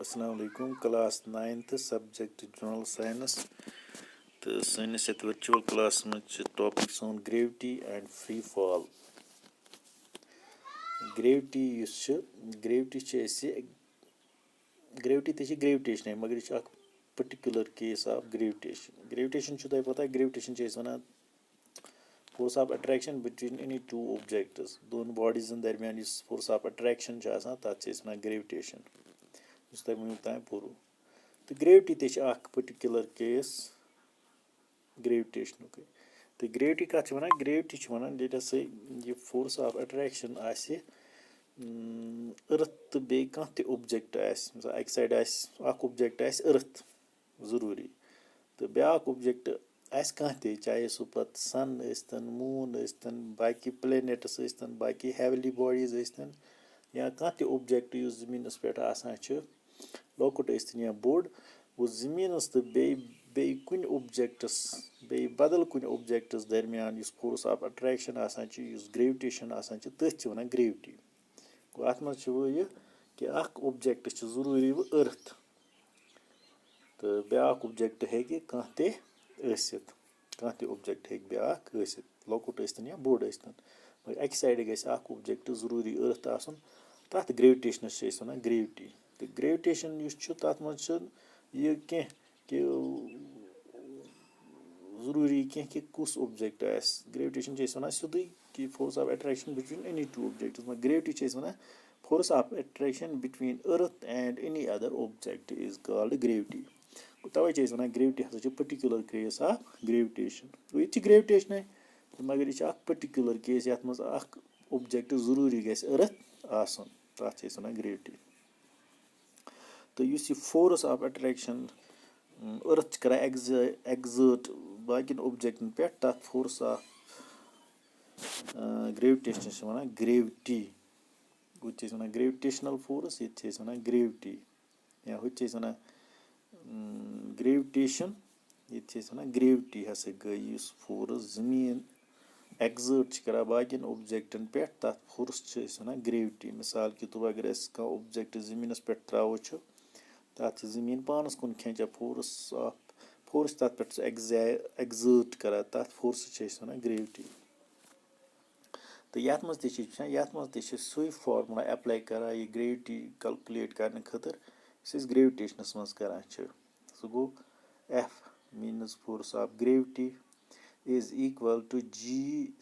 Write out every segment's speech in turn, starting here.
अस्सलाम वालेकुम class 9th subject general science तो सानिस ये वर्चुअल क्लास में टॉपिक सोन gravity and free fall. Gravity gravity तो ग्रेविटेशन मगर यह पर्टिकुलर केस ऑफ ग्रेविटेशन तुम पता ग्रेविटेशन वन force of attraction between any two objects दोन बॉडीजन दरमियान फोर्स ऑफ अट्रैक्शन तथ वन ग्रेविटेशन तुम वो तान पोरू तो ग्रेविटी तो पर्टिकुलर केस ग्रेविटेशन तो ग्रेविटी कत ग्रेविटी ये हसा यह फोर्स ऑफ अट्रैक्शन अर्थ तो बे कह ऑब्जेक्ट अक साइड ऑब्जेक्ट अर्थ जरूरी तो ब्या ऑब्जेक्ट कह चाहे सह पे सन मून बाकी प्लेनेट्स बाकी हेवली बॉडीज या कह ऑब्जेक्ट जमीनस पे लॉकुट या बोड़ वो जमीनस तो बे कुन ऑब्जेक्टस बदल कुन ऑब्जेक्टस दरमियान फोर्स ऑफ अट्रैक्शन ग्रेविटेशन तथ वन ग्रेविटी गो अत मज यह कि ऑब्जेक्ट जरूरी वो अर्थ तो ब्या ऑब्जेक्ट कह ऑब्जेक्ट ब्या लॉकुट या बोड़ मगर अक साइड गि ऑब्जेक्ट जरूरी अर्थ आसन तथ ग्रेविटेशनस वन ग्रेविटी तो ग्रेविटेशन तथ मज यह कह कि जरूरी कह कि कुस ऑब्जेक्ट ग्रेविटेशन वन सीधे कि force of attraction between any two objects मगर ग्रेविटी वन force of attraction between earth and any other object is called gravity तवे वन ग्रेविटी हसा पर्टिकुलर केस ऑफ ग्रेविटेशन ये ग्रेविटेशन मगर यह पर्टिकुलर केस ये मज ऑब्जेक्ट जरूरी गि अर्थ आसन तथ वन ग्रेविटी तो यह फोर्स ऑफ अट्रैक्शन अर्थ कर एग्जर्ट बाकी ऑब्जेक्टन पे तथ force of gravitation one gravity वो वन ग्रेविटेशनल फोर्स ये वन ग्रेविटी या हूँ वन ग्रेविटेशन ये वन ग्रेविटी हसा गई फोर्स जमीन एग्जर्ट कर बाकी ऑब्जेक्टन पे तथ फोर्स वन ग्रेविटी मिसाल के तौर अगर ऑब्जेक्ट जमीनस पे त्रो तथ जमीन पानस कुन खेचा फोर्स तथ पे एग्जर्ट कर तथ फोर्स वन ग्रेविटी तो ये मज सही फार्मूला एप्लाई कर यह ग्रेविटी कैलकुलेट करने खतर ग्रेविटेशनस मज कर सह गो F means force of gravity is equal to G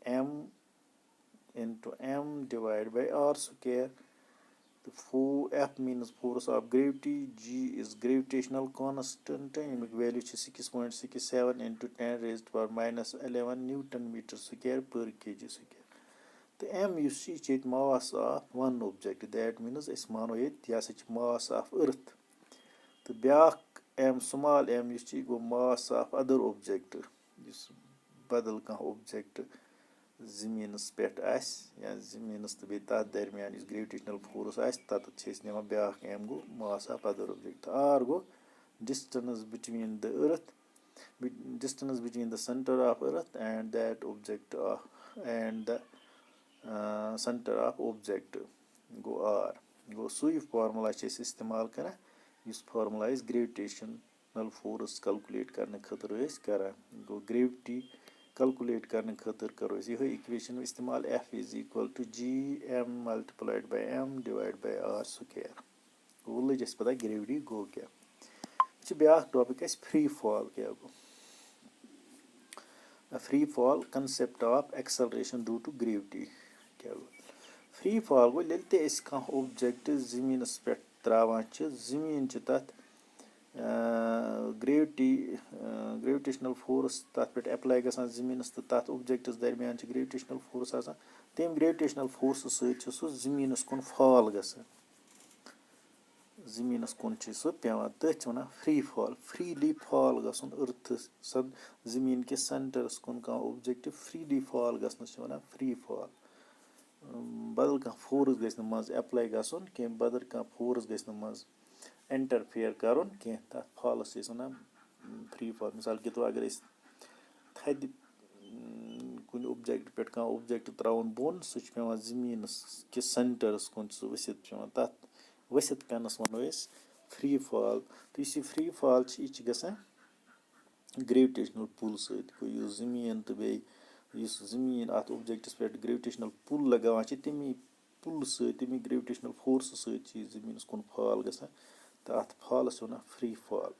M into M divide by R square F means force of gravity, G is gravitational constant, yamic value 6.67 into 10 raised to power minus 11 Newton meter square per kg square. तो M यह mass of one object, that means अस मानो यह mass of earth. तो back M small m यह गो mass of other object, बदल कह object जमीनस पे या जमीनस तो बे तथ दरमियान ग्रेविटेशनल फोर्स तथ निवान ब्या एम गो mass of other object R गो distance between the earth distance between the centre of earth and that object and the centre of object गो आर गो सही फार्मूला इस्तेमाल कर फार्मूला ग्रेविटेशनल फोर्स कैलकुलेट करने खतर कर गो ग्रेविटी कैलकुलेट करने खतर करो यह इक्वेशन इस्तेमाल F is equal to G M multiplied by M divide by R square वो लज पता ग्रेविटी गो क्या ब्या टॉपिक फ्री फॉल क्या गो free fall concept of acceleration due to gravity क्या गो फ्री फॉल गो ये कह ऑब्जेक्ट जमीनस पे त्रावान जमीन तथ ग्रेविटेशनल फोर्स तथ पे अप्लाई गसान जमीनस तो तथ ऑब्जेक्टस दरमियान ग्रेविटेशनल फोर्स आसान तम ग्रेविटेशनल फोर्स सह जमीनस कुन फॉल गसान जमीनस कुन सह पेवान तथ वन फ्री फॉल फ्रीली फॉल गसन अर्थ जमीन के सेंटरस कुन कह ऑब्जेक्ट फ्रीली फॉल गसनस वन फ्री फॉल बदल कह फोर्स गि मज अप्लाई गसन कह बदल कह फोर्स गि मज इंटरफेयर कर तथ फॉलस वन फ्री फॉल मिसाल के तौर अगर थद कुन ऑब्जेक्ट पे ऑब्जेक्ट त्रोन बोन सह पेवान जमीन के सेंटरस कुन वसित पेवान तथ ؤسِتھ پیٚنَس وَنو أسۍ فرٛی فال تہٕ یُس یہِ فرٛی فال چھِ یہِ چھِ گژھان گرٛیوِٹیشنَل پُل سۭتۍ گوٚو یُس زٔمیٖن تہٕ بیٚیہِ یُس زٔمیٖن اَتھ اوٚبجَکٹَس پٮ۪ٹھ گرٛیوِٹیشنَل پُل لگاوان چھِ تَمی پُلہٕ سۭتۍ تَمی گرٛیوِٹیشنَل فورسہٕ سۭتۍ چھِ یہِ زٔمیٖنَس کُن فال گژھان تہٕ اَتھ فالَس چھِ وَنان فرٛی فال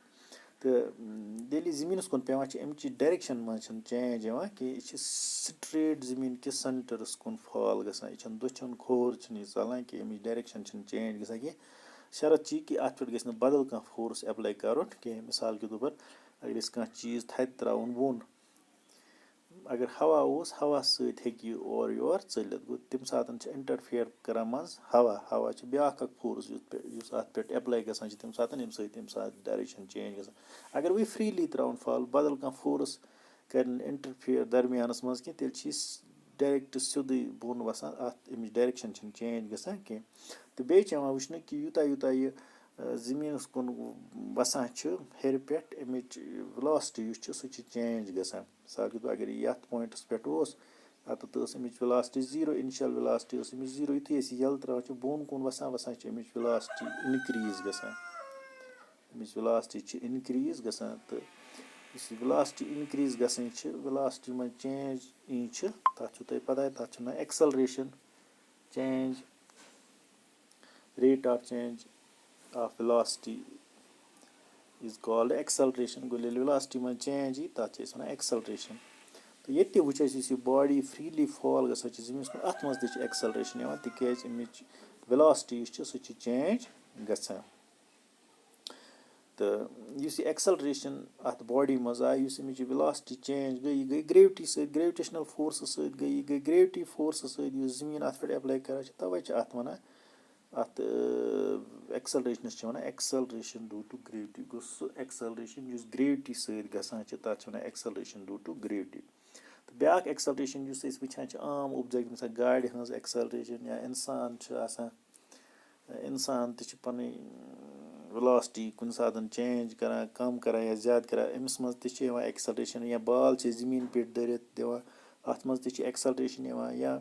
تہٕ ییٚلہِ یہِ زٔمیٖنَس کُن پیٚوان چھِ اَمچہِ ڈایریکشَن منٛز چھِنہٕ چینٛج یِوان کینٛہہ یہِ چھِ سٹرٛیٹ زٔمیٖن کِس سٮ۪نٹَرَس کُن فال گژھان یہِ چھَنہٕ دٔچھُن کھووُر چھِنہٕ یہِ ژَلان کینٛہہ اَمِچ ڈایریکشَن چھِنہٕ چینٛج گژھان کینٛہہ شرط چھِ یہِ کہِ اَتھ پٮ۪ٹھ گژھِ نہٕ بدل کانٛہہ فورس ایٚپلاے کَرُن کینٛہہ مِثال کے طور پر اگر أسۍ کانٛہہ چیٖز تھَدِ ترٛاوُن بۄن اگر ہوا اوس ہوا سۭتۍ ہیٚکہِ یہِ اورٕ یور ژٔلِتھ گوٚو تَمہِ ساتہٕ چھِ اِنٹَرفِیَر کَران منٛزٕ ہوا چھِ بیٛاکھ اَکھ فورس یُس اَتھ پٮ۪ٹھ ایٚپلاے گژھان چھِ تَمہِ ساتہٕ ییٚمہِ سۭتۍ تَمہِ ساتہٕ ڈایریکشَن چینٛج گژھان اگر وۄنۍ فرٛیٖلی ترٛاوُن فال بدل کانٛہہ فورس کَرِ نہٕ اِنٹَرفِیَر درمیانَس منٛز کینٛہہ تیٚلہِ چھِ یہِ ڈایریکٹ سیوٚدُے بۄن وَسان اَتھ اَمِچ ڈایریکشَن چھِنہٕ چینٛج گژھان کینٛہہ تہٕ بیٚیہِ چھِ یِوان وٕچھنہٕ کہِ یوٗتاہ یہِ زٔمیٖنَس کُن وَسان چھِ ہیٚرِ پٮ۪ٹھ اَمِچ وِلاسٹی یُس چھِ سُہ چھِ چینٛج گژھان مِثال کے طور اگر یہِ یَتھ پویِنٛٹَس پٮ۪ٹھ اوس اَتٮ۪تھ ٲس اَمِچ وِلاسٹی زیٖرو اِنِشَل وِلاسٹی ٲس أمِچ زیٖرو یُتھُے أسۍ یہِ یَلہٕ ترٛاوان چھِ بۄن کُن وَسان چھِ اَمِچ وِلاسٹی اِنکرٛیٖز گژھان اَمِچ وِلاسٹی چھِ اِنکرٛیٖز گژھان تہٕ یُس یہِ وِلاسٹی اِنکرٛیٖز گژھٕنۍ چھِ وِلاسٹی منٛز چینٛج یی چھِ تَتھ چھُو تۄہہِ پَتہ تَتھ چھِ وَنان acceleration change rate of change of velocity is called acceleration گوٚو ییٚلہِ وِلاسٹی منٛز چینٛج یی تَتھ چھِ أسۍ وَنان ایٚکسَلریشَن تہٕ ییٚتہِ تہِ وٕچھ اَسہِ یُس یہِ باڈی فرٛیٖلی فال گژھان چھِ زٔمیٖنَس کُن اَتھ منٛز تہِ چھِ ایٚکسَلریشَن یِوان تِکیٛازِ اَمِچ وِلاسٹی یُس چھِ سُہ چھِ چینٛج گژھان تہٕ یُس یہِ ایٚکسَلریشَن اَتھ باڈی منٛز آے یُس اَمِچ یہِ وِلاسٹی چینٛج گٔے یہِ گٔے گرٛیوِٹی سۭتۍ گرٛیوِٹیشنَل فورسہٕ سۭتۍ گٔے یہِ گٔے گرٛیوِٹی فورسہٕ سۭتۍ یُس زٔمیٖن اَتھ پٮ۪ٹھ ایٚپلاے کَران چھِ تَوَے چھِ اَتھ وَنان اَتھ ایٚکسَلریشنَس چھِ وَنان ایٚکسَلریشَن ڈیوٗ ٹُو گرٛیوِٹی گوٚو سُہ ایٚکسَلریشَن یُس گرٛیوِٹی سۭتۍ گژھان چھِ تَتھ چھِ وَنان ایٚکسَلریشَن ڈیوٗ ٹُو گرٛیوِٹی تہٕ بیٛاکھ ایٚکسَلریشَن یُس أسۍ وٕچھان چھِ عام اوٚبجَکٹ مِثال گاڑِ ہٕنٛز ایٚکسَلریشَن یا اِنسان چھُ آسان اِنسان تہِ چھِ پَنٕنۍ وِلاسٹی کُنہِ ساتہٕ چینٛج کَران کَم کَران یا زیادٕ کَران أمِس منٛز تہِ چھِ یِوان ایٚکسَلریشَن یا بال چھِ زٔمیٖن پیٚٹھۍ دٔرِتھ دِوان اَتھ منٛز تہِ چھِ ایٚکسَلریشَن یِوان یا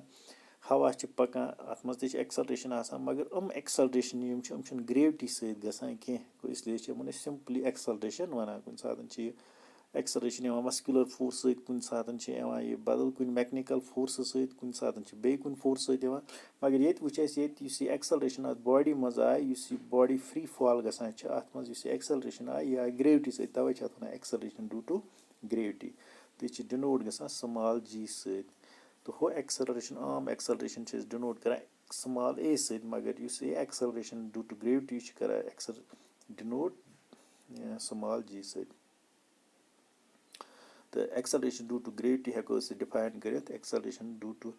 ہوا چھِ پَکان اَتھ منٛز تہِ چھِ ایٚکسَلریشَن آسان مگر ایٚکسَلریشَن یِم چھِ چھِنہٕ گرٛیوِٹی سۭتۍ گژھان کینٛہہ گوٚو اِسلیے چھِ یِمَن أسۍ سِمپٕلی ایٚکسَلریشَن وَنان کُنہِ ساتہٕ چھِ یہِ ایٚکسَلریشَن یِوان مَسکیوٗلَر فورس سۭتۍ کُنہِ ساتہٕ چھِ یِوان یہِ بدل کُنہِ میٚکنِکَل فورسہٕ سۭتۍ کُنہِ ساتہٕ چھِ بیٚیہِ کُنہِ فورس سۭتۍ یِوان مگر ییٚتہِ وٕچھ اَسہِ ییٚتہِ یُس یہِ ایٚکسَلریشَن اَتھ باڈی منٛز آے یُس یہِ باڈی فرٛی فال گژھان چھِ اَتھ منٛز یُس یہِ ایٚکسَلریشَن آے یہِ آے گرٛیوِٹی سۭتۍ تَوَے چھِ اَتھ وَنان ایٚکسَلریشَن ڈیوٗ ٹُو گرٛیوِٹی تہٕ یہِ چھِ ڈِنوٹ گژھان سٕمال جی سۭتۍ تہٕ ہُہ ایٚکسَلریشَن عام ایٚکسَلریشَن چھِ أسۍ ڈِنوٹ کَران سٕمال اے سۭتۍ مگر یُس یہِ ایٚکسَلریشَن ڈیوٗ ٹُو گرٛیوِٹی چھِ کَران ڈِنوٹ سٕمال جی سۭتۍ تہٕ ایٚکسَلریشَن ڈیوٗ ٹُو گرٛیوِٹی ہٮ۪کو أسۍ ڈِفاین کٔرِتھ ایٚکسَلریشَن ڈیوٗ ٹُو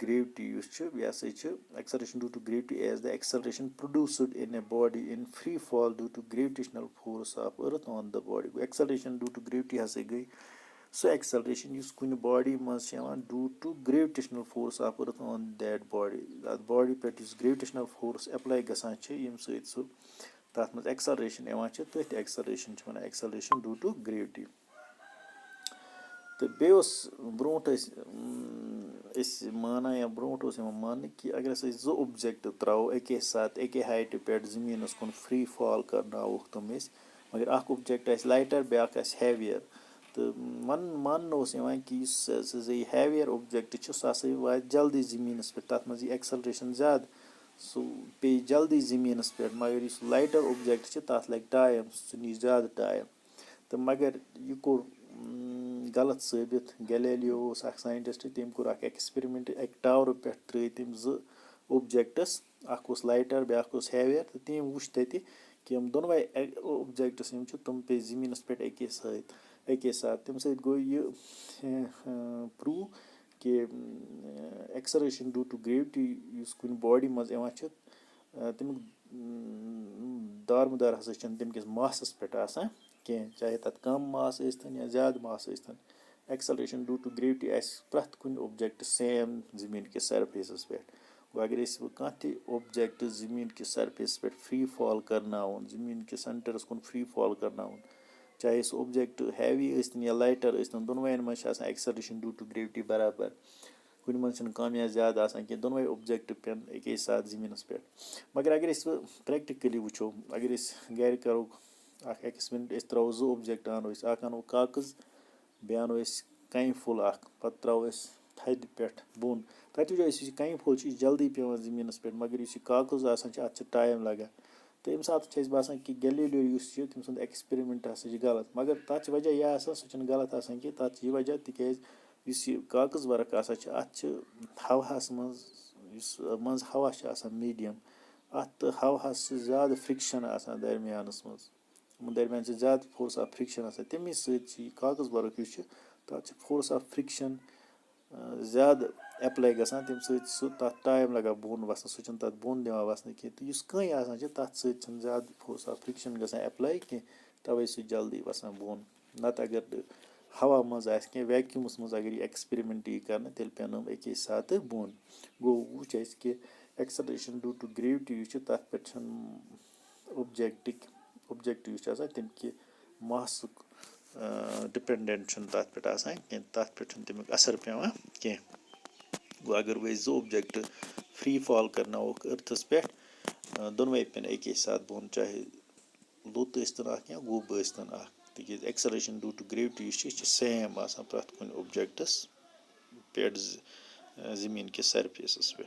گرٛیوِٹی یُس چھُ یہِ ہَسا چھِ acceleration due to gravity is the acceleration produced in a body in free fall due to gravitational force of earth on the body گوٚو ایٚکسَلریشَن ڈیوٗ ٹُو گرٛیوِٹی ہَسا گٔے سُہ ایٚکسَلریشَن یُس کُنہِ باڈی منٛز چھِ یِوان due to gravitational force of earth on that body اَتھ باڈی پٮ۪ٹھ یُس گرٛیوِٹیشنَل فورس ایٚپلاے گژھان چھِ ییٚمہِ سۭتۍ سُہ تَتھ منٛز ایٚکسَلریشَن یِوان چھِ تٔتھۍ ایٚکسَلریشَن چھِ وَنان ایٚکسَلریشَن ڈیوٗ ٹُو گرٛیوِٹی تہٕ بیٚیہِ اوس برونٛٹھ أسۍ مانان یا برونٛٹھ اوس یِوان ماننہٕ کہِ اگر ہَسا أسۍ زٕ اوٚبجَکٹ ترٛاوو اَکے ساتہٕ اَکے ہایٹہِ پٮ۪ٹھ زٔمیٖنَس کُن فرٛی فال کَرناووکھ تِم أسۍ مگر اَکھ اوٚبجَکٹ آسہِ لایٹَر بیٛاکھ آسہِ ہیوِیَر تہٕ ماننہٕ اوس یِوان کہِ یُس ہَسا یہِ ہیوِیَر اوٚبجَکٹ چھُ سُہ ہَسا واتہِ جلدی زٔمیٖنَس پٮ۪ٹھ تَتھ منٛز یی ایٚکسَلریشَن زیادٕ سُہ پیٚیہِ جلدی زٔمیٖنَس پٮ۪ٹھ مگر یُس لایٹَر اوٚبجَکٹ چھِ تَتھ لَگہِ ٹایم سُہ نی زیادٕ ٹایم تہٕ مگر یہِ کوٚر غلط ثٲبِت گیلیلیو اوس اَکھ ساینٹِسٹ تٔمۍ کوٚر اَکھ ایٚکٕسپیرِمٮ۪نٛٹ اَکہِ ٹاورٕ پٮ۪ٹھ ترٛٲے تٔمۍ زٕ اوٚبجَکٹٕس اَکھ اوس لایٹَر بیٛاکھ اوس ہیوِیَر تہٕ تٔمۍ وُچھ تَتہِ کہِ یِم دۄنوَے اوٚبجَکٹٕس یِم چھِ تِم پیٚیہِ زٔمیٖنَس پٮ۪ٹھ اَکے ساتہٕ تَمہِ سۭتۍ گوٚو یہِ پرٛوٗ کہِ ایٚکسَلریشَن ڈیوٗ ٹُو گرٛیوِٹی یُس کُنہِ باڈی منٛز یِوان چھِ تَمیُک دارمُدار ہَسا چھِنہٕ تَمہِ کِس ماسَس پٮ۪ٹھ آسان کینٛہہ چاہے تَتھ کَم ماس ٲسۍتَن یا زیادٕ ماس ٲسۍتَن ایٚکسَلریشَن ڈیوٗ ٹُو گرٛیوِٹی آسہِ پرٛٮ۪تھ کُنہِ اوٚبجَکٹ سیم زٔمیٖن کِس سَرفیسَس پٮ۪ٹھ گوٚو اگر أسۍ کانٛہہ تہِ اوٚبجَکٹ زٔمیٖن کِس سَرفیسَس پٮ۪ٹھ فرٛی فال کَرناوُن زٔمیٖن کِس سٮ۪نٹَرَس کُن فرٛی فال کَرناوُن چاہے سُہ اوٚبجَکٹ ہیوی ٲسۍتَن یا لایٹَر ٲسۍتَن دۄنوَیَن منٛز چھِ آسان ایٚکسَلریشَن ڈیوٗ ٹُو گرٛیوِٹی برابر कुछ मन कम ज़्यादा कि दोनों ऑब्जेक्ट पेन एक साथ ज़मीनस पे मगर अगर प्रैक्टिकली वो अगर गर करो एक्सपेरिमेंट त्रो 2 ऑब्जेक्ट अनो कागज बे अनो कई फुल पत् त्रो थद पे बोन तत वो कई फुल जल्दी पे ज़मीनस पे मगर इस कागज अत टाइम लगा तो अमि सात बासान कि गैलीलियो तम सुंद एक्सपेरिमेंट गलत मगर तथ वजह यह सह गलत कि तथ वजह तिस कागज वर्क अत हवास मज हवा मीडियम अत हवास ज़्यादा फ्रिक्शन दरमियानस दरमियान ज़्यादा फोर्स ऑफ फ्रिक्शन तमें सही कागज वर्क तथ फोर्स ऑफ फ्रिक्शन ज़्यादा एप्लाई गसान तम तथ टाइम लगा बोन वसन सह तथ बोन दिवान वसन कह तो कई तथ ज़्यादा फोर्स ऑफ फ्रिक्शन गसान एप्लाई कह तवे सह जल्दी वसान बोन नत अगर हवा मज वैक्यूमस मज अगर यह एक्सपेरिमेंट कर तेल पेन एक साथ बोन गो वो कि एक्सलेशन ड्यू टू ग्रेविटी तथ पे ऑब्जेक्ट तम कि मास डिपेंडेंट तथ पे तथ पे तमिक असर पे कह गो अगर वो 2 ऑब्जेक्ट फ्री फॉल करनोक अर्थस पे दोनों पेन एक साथ बोन चाहे लुत या गुब तिक acceleration due to gravity same प्रत कुन ऑब्जेक्टस पे ज़मीन के सरफेसस पे।